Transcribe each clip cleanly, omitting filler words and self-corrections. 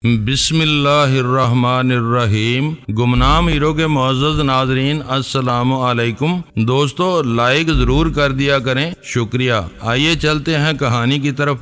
بسم اللہ الرحمن الرحیم۔ گمنام ہیرو کے معزز ناظرین السلام علیکم۔ دوستو لائک ضرور کر دیا کریں، شکریہ۔ آئیے چلتے ہیں کہانی کی طرف۔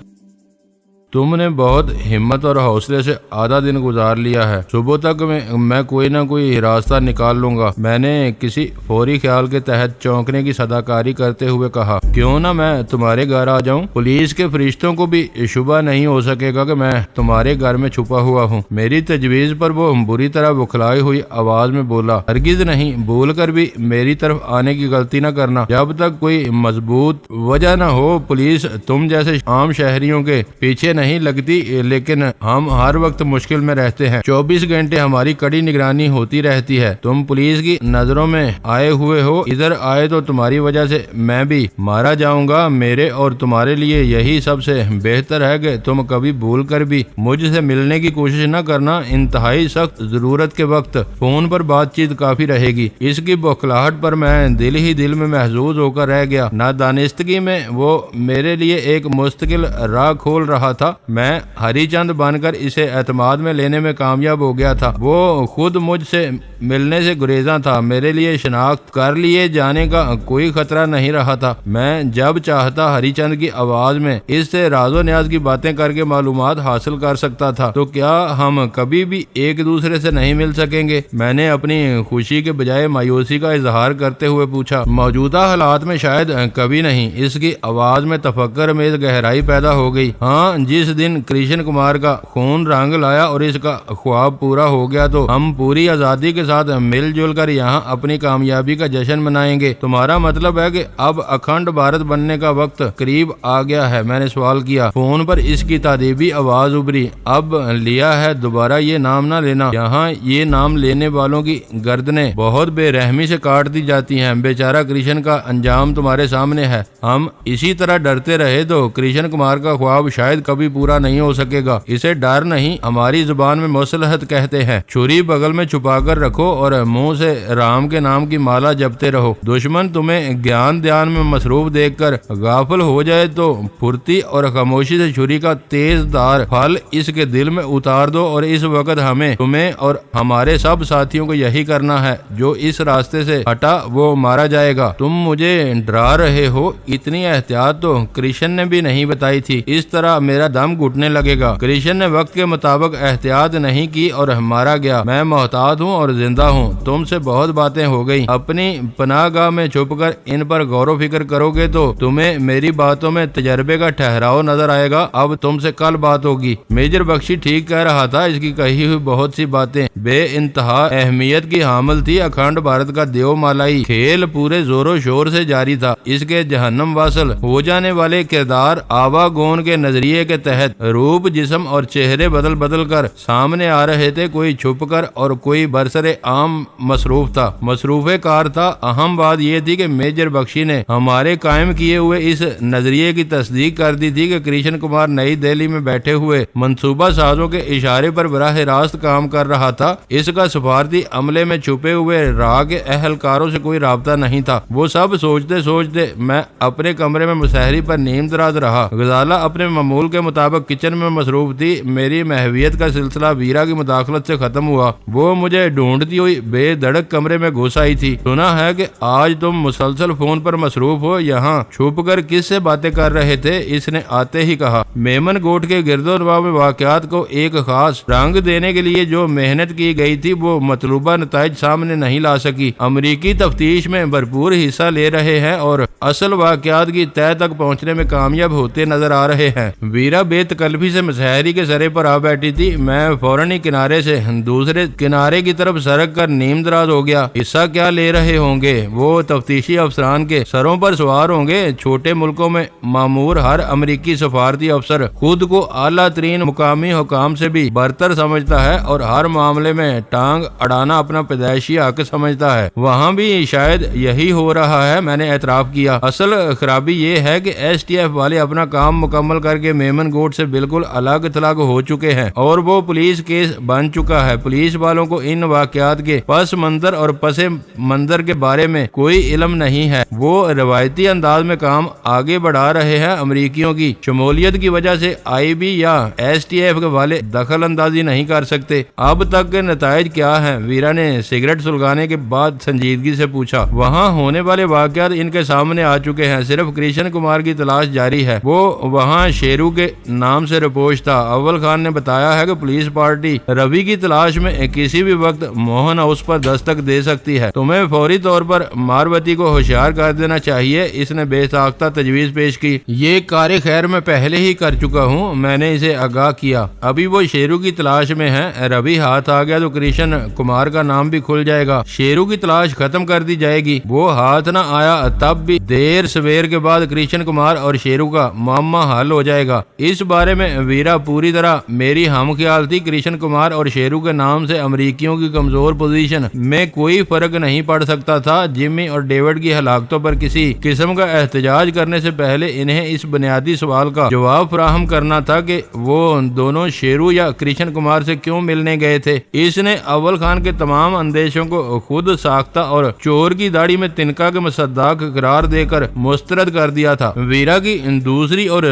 تم نے بہت ہمت اور حوصلے سے آدھا دن گزار لیا ہے، صبح تک میں کوئی نہ کوئی راستہ نکال لوں گا، میں نے کسی فوری خیال کے تحت چونکنے کی صداکاری کرتے ہوئے کہا۔ کیوں نہ میں تمہارے گھر آ جاؤں؟ پولیس کے فرشتوں کو بھی شبہ نہیں ہو سکے گا کہ میں تمہارے گھر میں چھپا ہوا ہوں۔ میری تجویز پر وہ بری طرح بکھلائی ہوئی آواز میں بولا، ہرگز نہیں، بھول کر بھی میری طرف آنے کی غلطی نہ کرنا۔ جب تک کوئی مضبوط وجہ نہ ہو، پولیس تم جیسے عام شہریوں کے پیچھے نہیں لگتی، لیکن ہم ہر وقت مشکل میں رہتے ہیں۔ 24 گھنٹے ہماری کڑی نگرانی ہوتی رہتی ہے۔ تم پولیس کی نظروں میں آئے ہوئے ہو، ادھر آئے تو تمہاری وجہ سے میں بھی مارا جاؤں گا۔ میرے اور تمہارے لیے یہی سب سے بہتر ہے کہ تم کبھی بھول کر بھی مجھ سے ملنے کی کوشش نہ کرنا۔ انتہائی سخت ضرورت کے وقت فون پر بات چیت کافی رہے گی۔ اس کی بوکھلاہٹ پر میں دل ہی دل میں محظوظ ہو کر رہ گیا۔ نادانستگی میں وہ میرے لیے ایک مستقل راہ کھول رہا تھا۔ میں ہری چند بن کر اسے اعتماد میں لینے میں کامیاب ہو گیا تھا۔ وہ خود مجھ سے ملنے سے گریزاں تھا۔ میرے لیے شناخت کر لیے جانے کا کوئی خطرہ نہیں رہا تھا۔ میں جب چاہتا ہری چند کی آواز میں اس سے راز و نیاز کی باتیں کر کے معلومات حاصل کر سکتا تھا۔ تو کیا ہم کبھی بھی ایک دوسرے سے نہیں مل سکیں گے؟ میں نے اپنی خوشی کے بجائے مایوسی کا اظہار کرتے ہوئے پوچھا۔ موجودہ حالات میں شاید کبھی نہیں۔ اس کی آواز میں تفکر میں گہرائی پیدا ہو گئی۔ ہاں، جس دن کرشن کمار کا خون رنگ لایا اور اس کا خواب پورا ہو گیا تو ہم پوری آزادی کے ساتھ مل جل کر یہاں اپنی کامیابی کا جشن منائیں گے۔ تمہارا مطلب ہے کہ اب اکھنڈ بھارت بننے کا وقت قریب آ گیا ہے؟ میں نے سوال کیا۔ فون پر اس کی تادیبی آواز ابھری۔ اب لیا ہے، دوبارہ یہ نام نہ لینا۔ یہاں یہ نام لینے والوں کی گردنیں بہت بے رحمی سے کاٹ دی جاتی ہیں۔ بیچارہ کرشن کا انجام تمہارے سامنے ہے۔ ہم اسی طرح ڈرتے رہے تو کرشن کمار کا خواب شاید کبھی پورا نہیں ہو سکے گا۔ اسے ڈر نہیں، ہماری زبان میں مصلحت کہتے ہیں۔ چھری بغل میں چھپا کر رکھو اور منہ سے رام کے نام کی مالا جپتے رہو۔ دشمن تمہیں گیان دھیان میں مصروف دیکھ کر غافل ہو جائے تو پھرتی اور خاموشی سے چھری کا تیز دھار پھل اس کے دل میں اتار دو۔ اور اس وقت ہمیں، تمہیں اور ہمارے سب ساتھیوں کو یہی کرنا ہے۔ جو اس راستے سے ہٹا وہ مارا جائے گا۔ تم مجھے ڈرا رہے ہو؟ اتنی احتیاط تو کرشن نے بھی نہیں بتائی تھی۔ اس طرح میرا دم گھٹنے لگے گا۔ کرشن نے وقت کے مطابق احتیاط نہیں کی اور مارا گیا۔ میں محتاط ہوں اور زندہ ہوں۔ تم سے بہت باتیں ہو گئی۔ اپنی پناہ گاہ میں چھپ کر ان پر غور و فکر کرو گے تو تمہیں میری باتوں میں تجربے کا ٹھہراؤ نظر آئے گا۔ اب تم سے کل بات ہوگی۔ میجر بخشی ٹھیک کہہ رہا تھا۔ اس کی کہی ہوئی بہت سی باتیں بے انتہا اہمیت کی حامل تھی۔ اکھنڈ بھارت کا دیو مالائی کھیل پورے زور و شور سے جاری تھا۔ اس کے جہنم واصل ہو جانے والے کردار آوا گون کے نظریے کے تحت روپ، جسم اور چہرے بدل بدل کر سامنے آ رہے تھے۔ کوئی چھپ کر اور کوئی برسر عام مصروف تھا، مصروف کار تھا۔ اہم بات یہ تھی کہ میجر بخشی نے ہمارے قائم کیے ہوئے اس نظریے کی تصدیق کر دی تھی کہ کرشن کمار نئی دہلی میں بیٹھے ہوئے منصوبہ سازوں کے اشارے پر براہ راست کام کر رہا تھا۔ اس کا سفارتی عملے میں چھپے ہوئے راہ کے اہلکاروں سے کوئی رابطہ نہیں تھا۔ وہ سب سوچتے سوچتے میں اپنے کمرے میں مسحری پر نیم دراز رہا۔ غزالہ اپنے معمول کے مطابق کچن میں مصروف تھی۔ میری محویت کا سلسلہ ویرا کی مداخلت سے ختم ہوا۔ وہ مجھے ڈھونڈتی ہوئی بے دھڑک کمرے میں گھس آئی تھی۔ سنا ہے کہ آج تم مسلسل فون پر مصروف ہو، یہاں چھپ کر کس سے باتیں کر رہے تھے؟ اس نے آتے ہی کہا۔ میمن گوٹ کے گرد و نواح میں واقعات کو ایک خاص رنگ دینے کے لیے جو محنت کی گئی تھی وہ مطلوبہ نتائج سامنے نہیں لا سکی۔ امریکی تفتیش میں بھرپور حصہ لے رہے ہیں اور اصل واقعات کی تہہ تک پہنچنے میں کامیاب ہوتے نظر آ رہے ہیں۔ ویرا بے تکلفی سے مسحری کے سرے پر آ بیٹھی تھی۔ میں فوراً ہی کنارے سے دوسرے کنارے کی طرف سرک کر نیم دراز ہو گیا۔ حصہ کیا لے رہے ہوں گے؟ وہ تفتیشی افسران کے سروں پر سوار ہوں گے۔ چھوٹے ملکوں میں معمور ہر امریکی سفارتی افسر خود کو اعلیٰ ترین مقامی حکام سے بھی برتر سمجھتا ہے اور ہر معاملے میں ٹانگ اڑانا اپنا پیدائشی حق سمجھتا ہے۔ وہاں بھی شاید یہی ہو رہا ہے، میں نے اعتراف کیا۔ اصل خرابی یہ ہے کہ ایس ٹی ایف والے اپنا کام مکمل کر کے میمن گوٹ سے بالکل الگ تھلگ ہو چکے ہیں اور وہ پولیس کیس بن چکا ہے۔ پولیس والوں کو ان واقعات کے پس منظر اور پس منظر کے بارے میں کوئی علم نہیں ہے۔ وہ روایتی انداز میں کام آگے بڑھا رہے ہیں۔ امریکیوں کی شمولیت کی وجہ سے آئی بی یا ایس ٹی ایف والے دخل اندازی نہیں کر سکتے۔ اب تک کے نتائج کیا ہیں؟ ویرا نے سگریٹ سلگانے کے بعد سنجیدگی سے پوچھا۔ وہاں ہونے والے واقعات ان کے سامنے آ چکے ہیں۔ صرف کرشن کمار کی تلاش جاری ہے۔ وہ وہاں شیرو کے نام سے رپوش تھا۔ اول خان نے بتایا ہے کہ پولیس پارٹی روی کی تلاش میں کسی بھی وقت موہن ہاؤس پر دستک دے سکتی ہے۔ تمہیں فوری طور پر ماروتی کو ہوشیار کر دینا چاہیے، اس نے بے ساختہ تجویز پیش کی۔ یہ کار خیر میں پہلے ہی کر چکا ہوں، میں نے اسے آگاہ کیا۔ ابھی وہ شیرو کی تلاش میں ہے۔ روی ہاتھ آ گیا تو کرشن کمار کا نام بھی کھل جائے گا۔ شیرو کی تلاش ختم کر دی جائے گی۔ وہ ہاتھ نہ آیا تب بھی دیر سویر کے بعد کرشن کمار اور شیرو کا معاملہ حل ہو جائے گا۔ اس بارے میں ویرا پوری طرح میری ہم خیال تھی۔ کرشن کمار اور شیرو کے نام سے امریکیوں کی کمزور پوزیشن میں کوئی فرق نہیں پڑ سکتا تھا۔ جمی اور ڈیوڈ کی ہلاکتوں پر کسی قسم کا احتجاج کرنے سے پہلے انہیں اس بنیادی سوال کا جواب فراہم کرنا تھا کہ وہ دونوں شیرو یا کرشن کمار سے کیوں ملنے گئے تھے۔ اس نے اول خان کے تمام اندیشوں کو خود ساختہ اور چور کی داڑھی میں تنکا کے مصداق قرار دے کر مسترد کر دیا تھا۔ ویرا کی دوسری اور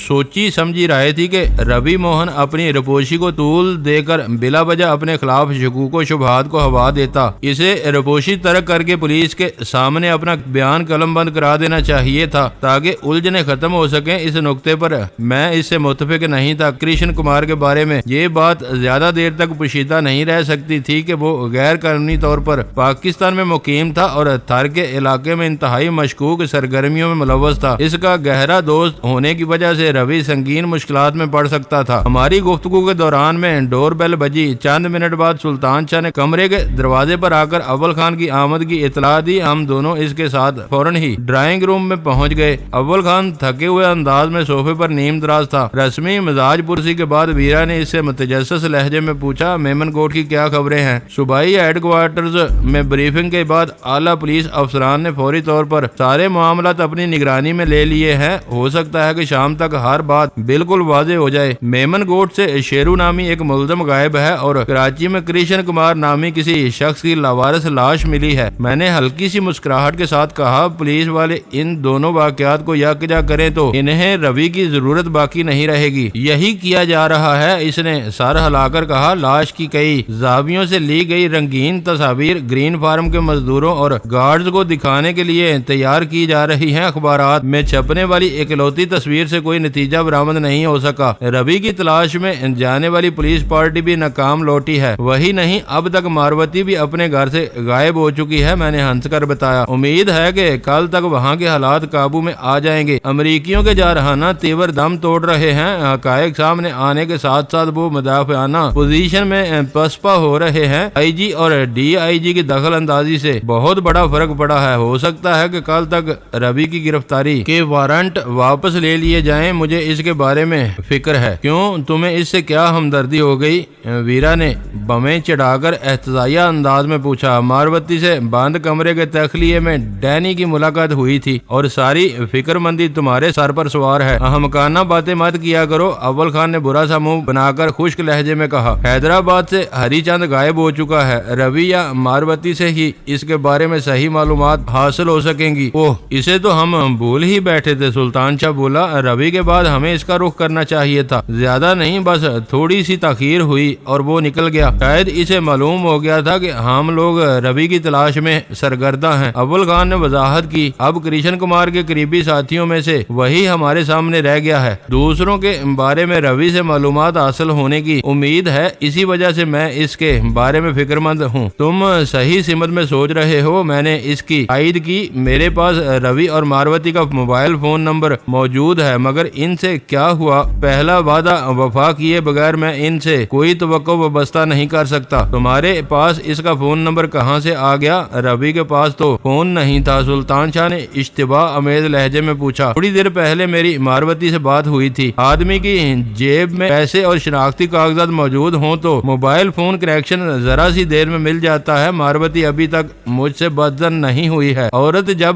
سوچی سمجھی رائے تھی کہ روی موہن اپنی رپوشی کو طول دے کر بلا وجہ اپنے خلاف شکوک و شبہات کو ہوا دیتا۔ اسے رپوشی ترک کر کے پولیس کے سامنے اپنا بیان قلم بند کرا دینا چاہیے تھا تاکہ الجھنیں ختم ہو سکیں۔ اس نقطے پر میں اس سے متفق نہیں تھا۔ کرشن کمار کے بارے میں یہ بات زیادہ دیر تک پوشیدہ نہیں رہ سکتی تھی کہ وہ غیر قانونی طور پر پاکستان میں مقیم تھا اور تھر کے علاقے میں انتہائی مشکوک سرگرمیوں میں ملوث تھا۔ اس کا گہرا دوست ہونے کی وجہ سے روی سنگین مشکلات میں پڑ سکتا تھا۔ ہماری گفتگو کے دوران میں ڈور بیل بجی۔ چند منٹ بعد سلطان شاہ نے کمرے کے دروازے پر آ کر اول خان کی آمد کی اطلاع دی۔ ہم دونوں اس کے ساتھ فوراً ہی ڈرائنگ روم میں پہنچ گئے۔ اول خان تھکے ہوئے انداز میں صوفے پر نیم دراز تھا۔ رسمی مزاج پرسی کے بعد ویرا نے اس سے متجسس لہجے میں پوچھا، میمن کوٹ کی کیا خبریں ہیں؟ صوبائی ہیڈ کوارٹرز میں بریفنگ کے بعد اعلیٰ پولیس افسران نے فوری طور پر سارے معاملات اپنی نگرانی میں لے لیے ہیں۔ ہو سکتا ہے کہ شام تک ہر بات بالکل واضح ہو جائے۔ میمن کوٹ سے شیرو نامی ایک ملزم غائب ہے اور کراچی میں کرشن کمار نامی کسی شخص کی لاوارث لاش ملی ہے۔ میں نے ہلکی سی مسکراہٹ کے ساتھ کہا، پولیس والے ان دونوں واقعات کو یکجا کریں تو انہیں روی کی ضرورت باقی نہیں رہے گی۔ یہی کیا جا رہا ہے، اس نے سر ہلا کر کہا۔ لاش کی کئی زاویوں سے لی گئی رنگین تصاویر گرین فارم کے مزدوروں اور گارڈز کو دکھانے کے لیے تیار کی جا رہی ہیں۔ اخبارات میں چھپنے والی اکلوتی تصویر سے کوئی نتیجہ برآمد نہیں ہو سکا۔ روی کی تلاش میں جانے والی پولیس پارٹی بھی ناکام لوٹی ہے۔ وہی نہیں، اب تک ماروتی بھی اپنے گھر سے غائب ہو چکی ہے، میں نے ہنس کر بتایا۔ امید ہے کہ کل تک وہاں کے حالات قابو میں آ جائیں گے۔ امریکیوں کے جارحانہ تیور دم توڑ رہے ہیں۔ حقائق سامنے آنے کے ساتھ ساتھ وہ مدافعانہ پوزیشن میں پسپا ہو رہے ہیں۔ آئی جی اور ڈی آئی جی کی دخل اندازی سے بہت بڑا فرق پڑا ہے۔ ہو سکتا ہے کہ کل تک روی کی گرفتاری کے وارنٹ واپس لے لیے جائیں۔ مجھے اس کے بارے میں فکر ہے۔ کیوں، تمہیں اس سے کیا ہمدردی ہو گئی؟ ویرا نے بمیں چڑھا کر احتجاجیہ انداز میں پوچھا۔ ماروتی سے بند کمرے کے تخلیے میں ڈینی کی ملاقات ہوئی تھی اور ساری فکر مندی تمہارے سر پر سوار ہے۔ احمقانہ باتیں مت کیا کرو، اول خان نے برا سا منہ بنا کر خشک لہجے میں کہا۔ حیدرآباد سے ہری چند غائب ہو چکا ہے۔ روی یا ماروتی سے ہی اس کے بارے میں صحیح معلومات حاصل ہو سکیں گی۔ اوہ، اسے تو ہم بھول ہی بیٹھے تھے، سلطان شاہ بولا۔ روی کے بعد ہمیں اس کا رخ کرنا چاہیے تھا۔ زیادہ نہیں، بس تھوڑی سی تاخیر ہوئی اور وہ نکل گیا۔ شاید اسے معلوم ہو گیا تھا کہ ہم لوگ روی کی تلاش میں سرگرداں ہیں۔ اول خان نے وضاحت کی۔ اب کرشن کمار کے قریبی ساتھیوں میں سے وہی ہمارے سامنے رہ گیا ہے۔ دوسروں کے بارے میں روی سے معلومات حاصل ہونے کی امید ہے، اسی وجہ سے میں اس کے بارے میں فکر مند ہوں۔ تم صحیح سمت میں سوچ رہے ہو، میں نے اس کی تائید کی۔ میرے پاس روی اور ماروتی کا موبائل فون نمبر موجود ہے، مگر ان سے کیا ہوا؟ پہلا وعدہ وفا کیے بغیر میں ان سے کوئی توقع وابستہ نہیں کر سکتا۔ تمہارے پاس اس کا فون نمبر کہاں سے آ گیا؟ روی کے پاس تو فون نہیں تھا، سلطان شاہ نے اشتباہ آمیز لہجے میں پوچھا۔ تھوڑی دیر پہلے میری ماروتی سے بات ہوئی تھی۔ آدمی کی جیب میں پیسے اور شناختی کاغذات موجود ہوں تو موبائل فون کنیکشن ذرا سی دیر میں مل جاتا ہے۔ ماروتی ابھی تک مجھ سے بدظن نہیں ہوئی ہے۔ عورت جب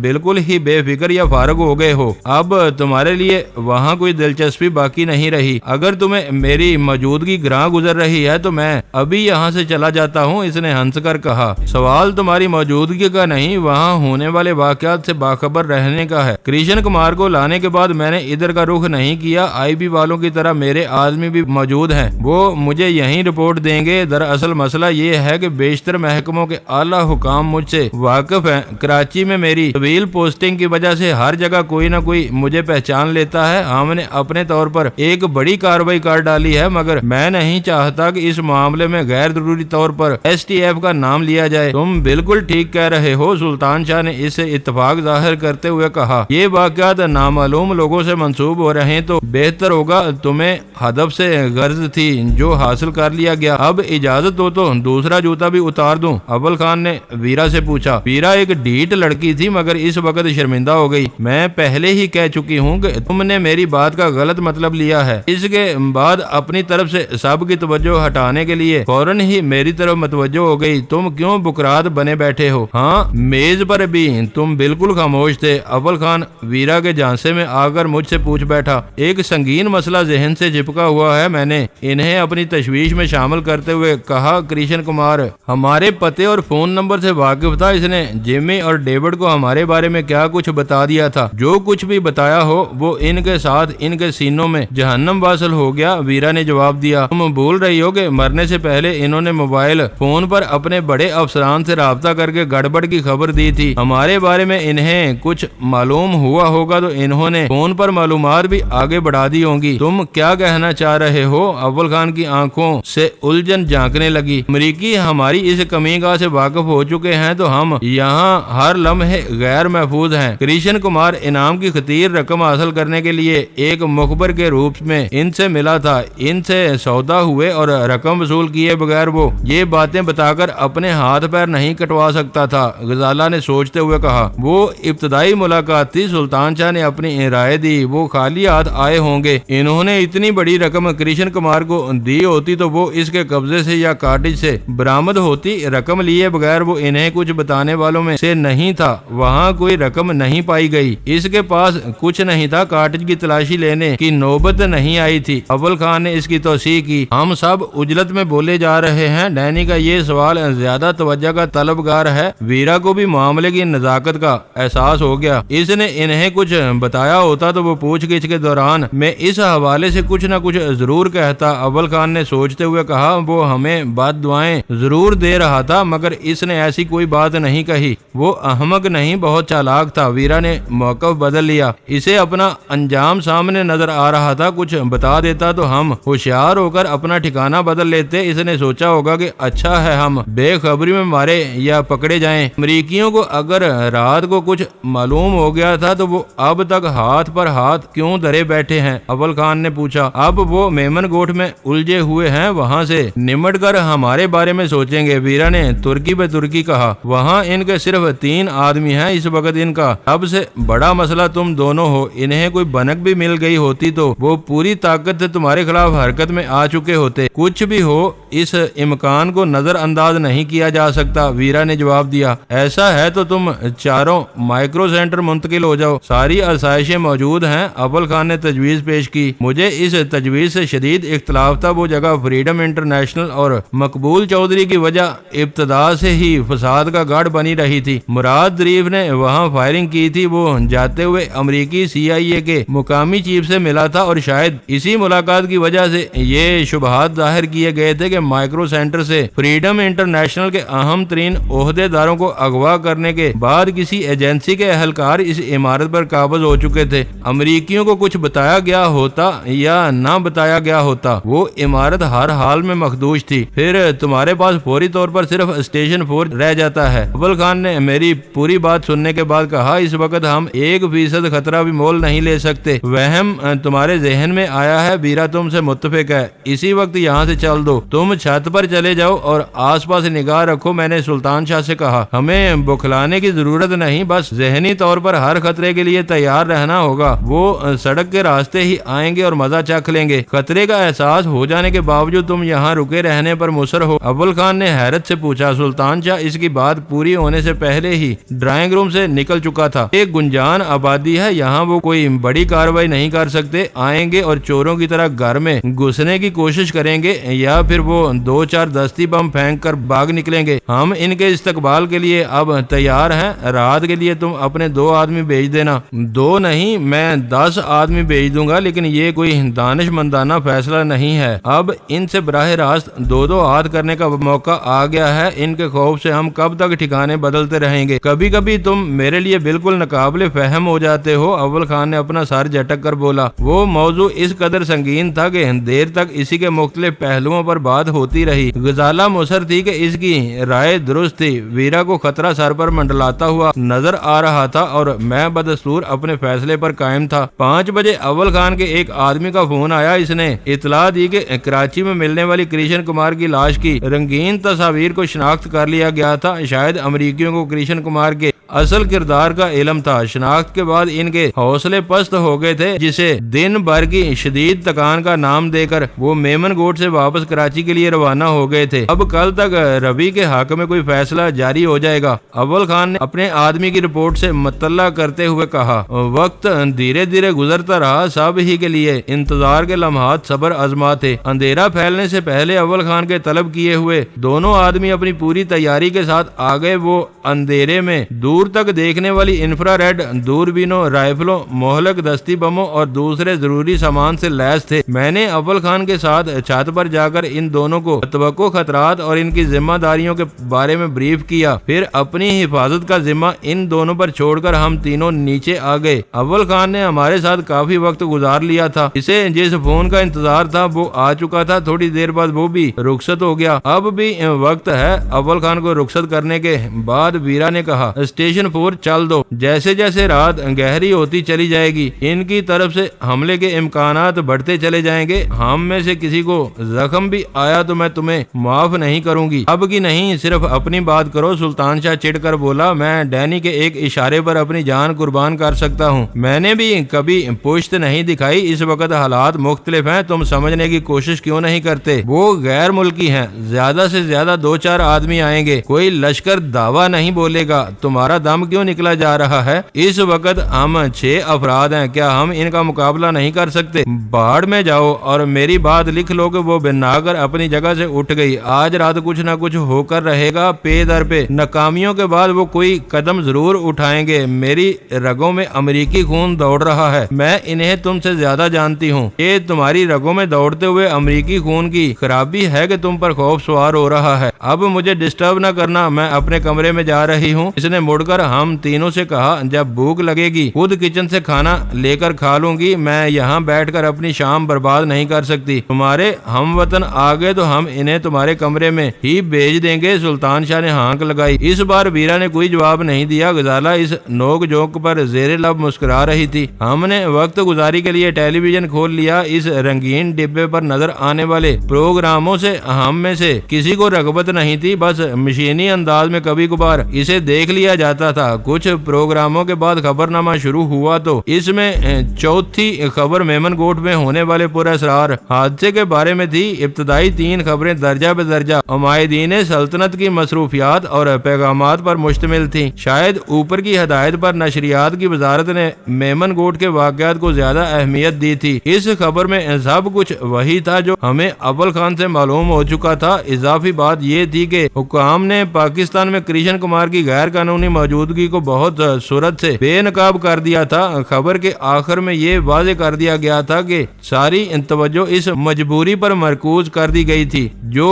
بالکل ہی بے فکر یا فارغ ہو گئے ہو. اب تمہارے لیے وہاں کوئی دلچسپی باقی نہیں رہی. اگر تمہیں میری موجودگی گراں گزر رہی ہے تو میں ابھی یہاں سے چلا جاتا ہوں. اس نے ہنس کر کہا. سوال تمہاری موجودگی کا نہیں، وہاں ہونے والے واقعات سے باخبر رہنے کا ہے. کرشن کمار کو لانے کے بعد میں نے ادھر کا رخ نہیں کیا. آئی بی والوں کی طرح میرے آدمی بھی موجود ہیں، وہ مجھے یہیں رپورٹ دیں گے. دراصل مسئلہ یہ ہے کہ بیشتر محکموں کے اعلیٰ حکام مجھ سے واقف ہیں. کراچی میں میری طویل پوسٹنگ کی وجہ سے ہر جگہ کوئی نہ کوئی مجھے پہچان لیتا ہے. ہم نے اپنے طور پر ایک بڑی کارروائی کر ڈالی ہے، مگر میں نہیں چاہتا کہ اس معاملے میں غیر ضروری طور پر ایس ٹی ایف کا نام لیا جائے. تم بالکل ٹھیک کہہ رہے ہو. سلطان شاہ نے اس سے اتفاق ظاہر کرتے ہوئے کہا. یہ واقعات نامعلوم لوگوں سے منسوب ہو رہے ہیں تو بہتر ہوگا. تمہیں ہدف سے غرض تھی جو حاصل کر لیا گیا. اب اجازت ہو تو دوسرا جوتا بھی اتار دوں؟ اول خان نے ویرا سے پوچھا. ویرا ایک ڈھیٹ لڑکی تھی مگر اس وقت شرمندہ ہو گئی. میں پہلے ہی کہہ چکی ہوں کہ تم نے میری بات کا غلط مطلب لیا ہے. اس کے بعد اپنی طرف سے سب کی توجہ ہٹانے کے لیے فوراً ہی میری طرف متوجہ ہو گئی. تم کیوں بکرات بنے بیٹھے ہو؟ ہاں، میز پر بھی تم بالکل خاموش تھے. اول خان ویرا کے جھانسے میں آ کر مجھ سے پوچھ بیٹھا. ایک سنگین مسئلہ ذہن سے چپکا ہوا ہے. میں نے انہیں اپنی تشویش میں شامل کرتے ہوئے کہا. کرشن کمار ہمارے پتے اور فون نمبر سے واقف تھا. اس نے جیمی اور ڈیوڈ کو ہمارے بارے میں کیا کچھ بتا دیا تھا. جو کچھ بھی بتایا ہو وہ ان کے ساتھ ان کے سینوں میں جہنم واصل ہو گیا. ویرا نے جواب دیا. تم بھول رہی ہو کہ مرنے سے پہلے انہوں نے موبائل فون پر اپنے بڑے افسران سے رابطہ کر کے گڑبڑ کی خبر دی تھی. ہمارے بارے میں انہیں کچھ معلوم ہوا ہوگا تو انہوں نے فون پر معلومات بھی آگے بڑھا دی ہوں گی. تم کیا کہنا چاہ رہے ہو؟ اول خان کی آنکھوں سے الجھن جھانکنے لگی. امریکی ہماری اس کمی گاہ سے واقف ہو چکے ہیں تو ہم یہاں ہر لمحے غیر محفوظ ہیں. کرشن کمار انعام کی خطیر رقم حاصل کرنے کے لیے ایک مخبر کے روپ میں ان سے ملا تھا. ان سے سودا ہوئے اور رقم وصول کیے بغیر وہ یہ باتیں بتا کر اپنے ہاتھ پیر نہیں کٹوا سکتا تھا. غزالہ نے سوچتے ہوئے کہا. وہ ابتدائی ملاقات تھی. سلطان شاہ نے اپنی رائے دی. وہ خالی ہاتھ آئے ہوں گے. انہوں نے اتنی بڑی رقم کرشن کمار کو دی ہوتی تو وہ اس کے قبضے سے یا کاٹج سے برآمد ہوتی. رقم لیے بغیر وہ انہیں کچھ بتانے والوں میں سے نہیں تھا. وہاں کوئی رقم نہیں پائی گئی. اس کے پاس کچھ نہیں تھا. کاٹج کی تلاشی لینے کی نوبت نہیں آئی تھی. اول خان نے اس کی توثیق کی. ہم سب اجلت میں بولے جا رہے ہیں. ڈینی کا یہ سوال زیادہ توجہ کا طلبگار ہے. ویرا کو بھی معاملے کی نزاکت کا احساس ہو گیا. اس نے انہیں کچھ بتایا ہوتا تو وہ پوچھ گچھ کے دوران میں اس حوالے سے کچھ نہ کچھ ضرور کہتا. اول خان نے سوچتے ہوئے کہا. وہ ہمیں بد دعائیں ضرور دے رہا تھا مگر اس نے ایسی کوئی بات نہیں کہی. وہ احمق نہیں، بہت چالاک تھا. ویرا نے موقف بدل لیا. اسے اپنا انجام سامنے نظر آ رہا تھا. کچھ بتا دیتا تو ہم ہوشیار ہو کر اپنا ٹھکانہ بدل لیتے. اس نے سوچا ہوگا کہ اچھا ہے ہم بے خبری میں مارے یا پکڑے جائیں. امریکیوں کو اگر رات کو کچھ معلوم ہو گیا تھا تو وہ اب تک ہاتھ پر ہاتھ کیوں دھرے بیٹھے ہیں؟ اول خان نے پوچھا. اب وہ میمن گوٹ میں الجھے ہوئے ہیں، وہاں سے نمٹ کر ہمارے بارے میں سوچیں گے. ویرا نے ترکی بے ترکی کہا. وہاں ان کے صرف 3 آدمی ہیں. اس وقت ان کا سب سے بڑا مسئلہ تم دونوں ہو. انہیں کوئی بنک بھی مل گئی ہوتی تو وہ پوری طاقت سے تمہارے خلاف حرکت میں آ چکے ہوتے. کچھ بھی ہو اس امکان کو نظر انداز نہیں کیا جا سکتا. ویرا نے جواب دیا. ایسا ہے تو تم چاروں مائکرو سینٹر منتقل ہو جاؤ. ساری آسائشیں موجود ہیں. اول خان نے تجویز پیش کی. مجھے اس تجویز سے شدید اختلاف تھا. وہ جگہ فریڈم انٹرنیشنل اور مقبول چودھری کی وجہ ابتدا سے ہی فساد کا گڑھ بنی رہی تھی. مراد ظریف نے وہاں فائرنگ کی تھی. وہ جاتے ہوئے امریکی سی آئی اے کے مقامی چیف سے ملا تھا اور شاید اسی ملاقات کی وجہ سے یہ شبہات ظاہر کیے گئے تھے کہ مائکرو سینٹر سے فریڈم انٹرنیشنل کے اہم ترین عہدے داروں کو اغوا کرنے کے بعد کسی ایجنسی کے اہلکار اس عمارت پر قابض ہو چکے تھے. امریکیوں کو کچھ بتایا گیا ہوتا یا نہ بتایا گیا ہوتا وہ عمارت ہر حال میں مخدوش تھی. پھر تمہارے پاس فوری طور پر صرف اسٹیشن 4 رہ جاتا ہے. اول خان نے میری پوری بات سننے کے بعد کہا. اس وقت ہم 1% خطرہ بھی مول نہیں لے سکتے. وہم تمہارے ذہن میں آیا ہے. ویرا تم سے متفق ہے. اسی وقت یہاں سے چل دو. تم چھت پر چلے جاؤ اور آس پاس نگاہ رکھو. میں نے سلطان شاہ سے کہا. ہمیں بخلانے کی ضرورت نہیں، بس ذہنی طور پر ہر خطرے کے لیے تیار رہنا ہوگا. وہ سڑک کے راستے ہی آئیں گے اور مزہ چکھ لیں گے. خطرے کا احساس ہو جانے کے باوجود تم یہاں رکے رہنے پر مصر ہو؟ اول خان نے حیرت سے پوچھا. سلطان شاہ اس کی بات پوری ہونے سے پہلے ہی ڈرائنگ روم سے نکل چکا تھا۔ ایک گنجان آبادی ہے، یہاں وہ کوئی بڑی کارروائی نہیں کر سکتے، آئیں گے اور چوروں کی طرح گھر میں گھسنے کی کوشش کریں گے یا پھر وہ 2-4 دستی بم پھینک کر بھاگ نکلیں گے۔ ہم ان کے استقبال کے لیے اب تیار ہیں، رات کے لیے تم اپنے 2 آدمی بھیج دینا۔ 2 نہیں، میں 10 آدمی بھیج دوں گا، لیکن یہ کوئی دانش مندانہ فیصلہ نہیں ہے۔ اب ان سے براہ راست 2 ہاتھ کرنے کا موقع آ گیا ہے، ان کے خوف سے ہم کب تک ٹھکانے بدلتے رہیں گے؟ کبھی کبھی تم میرے لیے بالکل ناقابل فہم ہو جاتے ہو۔ اول خان نے اپنا سر جھٹک کر بولا۔ وہ موضوع اس قدر سنگین تھا کہ دیر تک اسی کے مختلف پہلوؤں پر بات ہوتی رہی۔ غزالہ مصر تھی کہ اس کی رائے درست تھی۔ ویرا کو خطرہ سر پر منڈلاتا ہوا نظر آ رہا تھا اور میں بدستور اپنے فیصلے پر قائم تھا۔ 5 بجے اول خان کے ایک آدمی کا فون آیا۔ اس نے اطلاع دی کہ کراچی میں ملنے والی کرشن کمار کی لاش کی رنگین تصاویر کو شناخت کر لیا گیا تھا۔ شاید امریکیوں کو کرشن کمار کے اصل کردار کا علم تھا۔ شناخت کے بعد ان کے حوصلے پست ہو گئے تھے، جسے دن بھر کی شدید تکان کا نام دے کر وہ میمن گوٹ سے واپس کراچی کے لیے روانہ ہو گئے تھے۔ اب کل تک ربی کے حق میں کوئی فیصلہ جاری ہو جائے گا۔ اول خان نے اپنے آدمی کی رپورٹ سے مطلع کرتے ہوئے کہا۔ وقت دھیرے دھیرے گزرتا رہا، سب ہی کے لیے انتظار کے لمحات صبر آزما تھے۔ اندھیرا پھیلنے سے پہلے اول خان کے طلب کیے ہوئے 2 آدمی اپنی پوری تیاری کے ساتھ آ گئے۔ وہ اندھیرے میں دور تک دیکھنے والی انفرا ریڈ دوربینوں، رائفلوں، مہلک دستی بموں اور دوسرے ضروری سامان سے لیس تھے۔ میں نے اول خان کے ساتھ چھت پر جا کر ان دونوں کو توقع خطرات اور ان کی ذمہ داریوں کے بارے میں بریف کیا، پھر اپنی حفاظت کا ذمہ ان دونوں پر چھوڑ کر ہم تینوں نیچے آ گئے۔ اول خان نے ہمارے ساتھ کافی وقت گزار لیا تھا۔ اسے جس فون کا انتظار تھا وہ آ چکا تھا۔ تھوڑی دیر بعد وہ بھی رخصت ہو گیا۔ اب بھی وقت ہے۔ اول خان کو رخصت کرنے کے بعد ویرا نے کہا، اسٹیشن 4 چل دو۔ جیسے جیسے رات گہری ہوتی چلی جائے گی، ان کی طرف سے حملے کے امکانات بڑھتے چلے جائیں گے۔ ہم میں سے کسی کو زخم بھی آیا تو میں تمہیں معاف نہیں کروں گی۔ اب کی نہیں، صرف اپنی بات کرو۔ سلطان شاہ چڑھ کر بولا، میں ڈینی کے ایک اشارے پر اپنی جان قربان کر سکتا ہوں۔ میں نے بھی کبھی پشت نہیں دکھائی۔ اس وقت حالات مختلف ہیں، تم سمجھنے کی کوشش کیوں نہیں کرتے؟ وہ غیر ملکی ہیں، زیادہ سے زیادہ 2-4 آدمی آئیں گے، کوئی لشکر دعویٰ نہیں بولے گا۔ تمہارا دم کیوں نکلا جا رہا ہے؟ اس وقت ہم 6 افراد ہیں، کیا ہم ان کا مقابلہ نہیں کر سکتے؟ باڑ میں جاؤ اور میری بات لکھ لو کہ وہ بنا کر اپنی جگہ سے اٹھ گئی۔ آج رات کچھ نہ کچھ ہو کر رہے گا، پے در پہ۔ ناکامیوں کے بعد وہ کوئی قدم ضرور اٹھائیں گے۔ میری رگوں میں امریکی خون دوڑ رہا ہے، میں انہیں تم سے زیادہ جانتی ہوں۔ یہ تمہاری رگوں میں دوڑتے ہوئے امریکی خون کی خرابی ہے کہ تم پر خوف سوار ہو رہا ہے۔ اب مجھے ڈسٹرب نہ کرنا، میں اپنے کمرے میں جا رہی ہوں۔ اس نے مڑ کر ہم تینوں سے کہا، جب بھوک لگے گی خود کچن سے کھانا لے کر کھا لوں گی، میں یہاں بیٹھ کر اپنی شام برباد نہیں کر سکتی۔ تمہارے ہم وطن آ گئے تو ہم انہیں تمہارے کمرے میں ہی بھیج دیں گے۔ سلطان شاہ نے ہانک لگائی۔ اس بار ویرا نے کوئی جواب نہیں دیا۔ غزالہ اس نوک جھونک پر زیر لب مسکرا رہی تھی۔ ہم نے وقت گزاری کے لیے ٹیلی ویژن کھول لیا۔ اس رنگین ڈبے پر نظر آنے والے پروگراموں سے ہم میں سے کسی کو رغبت نہیں تھی، بس مشینی انداز میں کبھی کبھار اسے دیکھ لیا جاتا تھا۔ کچھ پروگراموں کے بعد خبر نامہ شروع ہوا تو اس میں چوتھی خبر میمن گوٹ میں ہونے والے پراسرار حادثے کے بارے میں تھی۔ ابتدائی 3 خبریں درجہ بدرجہ عمائدین سلطنت کی مصروفیات اور پیغامات پر مشتمل تھیں۔ شاید اوپر کی ہدایت پر نشریات کی وزارت نے میمن گوٹ کے واقعات کو زیادہ اہمیت دی تھی۔ اس خبر میں سب کچھ وہی تھا جو ہمیں اول خان سے معلوم ہو چکا تھا۔ اضافی بات یہ تھی کہ حکام نے پاکستان میں کرشن کمار کی غیر قانونی موجودگی کو بہت صورت سے بے نقاب کر دیا تھا۔ خبر کے آخر میں یہ واضح کر دیا گیا تھا کہ ساری توجہ اس مجبوری پر مرکوز کر دی گئی تھی جو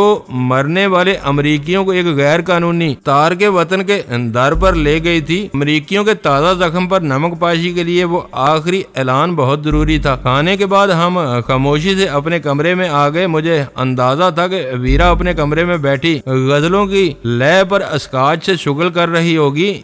مرنے والے امریکیوں کو ایک غیر قانونی تار کے وطن کے در پر لے گئی تھی۔ امریکیوں کے تازہ زخم پر نمک پاشی کے لیے وہ آخری اعلان بہت ضروری تھا۔ کھانے کے بعد ہم خاموشی سے اپنے کمرے میں آ گئے۔ مجھے اندازہ تھا کہ ویرا اپنے کمرے میں بیٹھی غزلوں کی لے پر اسکاچ سے شغل کر رہی ہوگی۔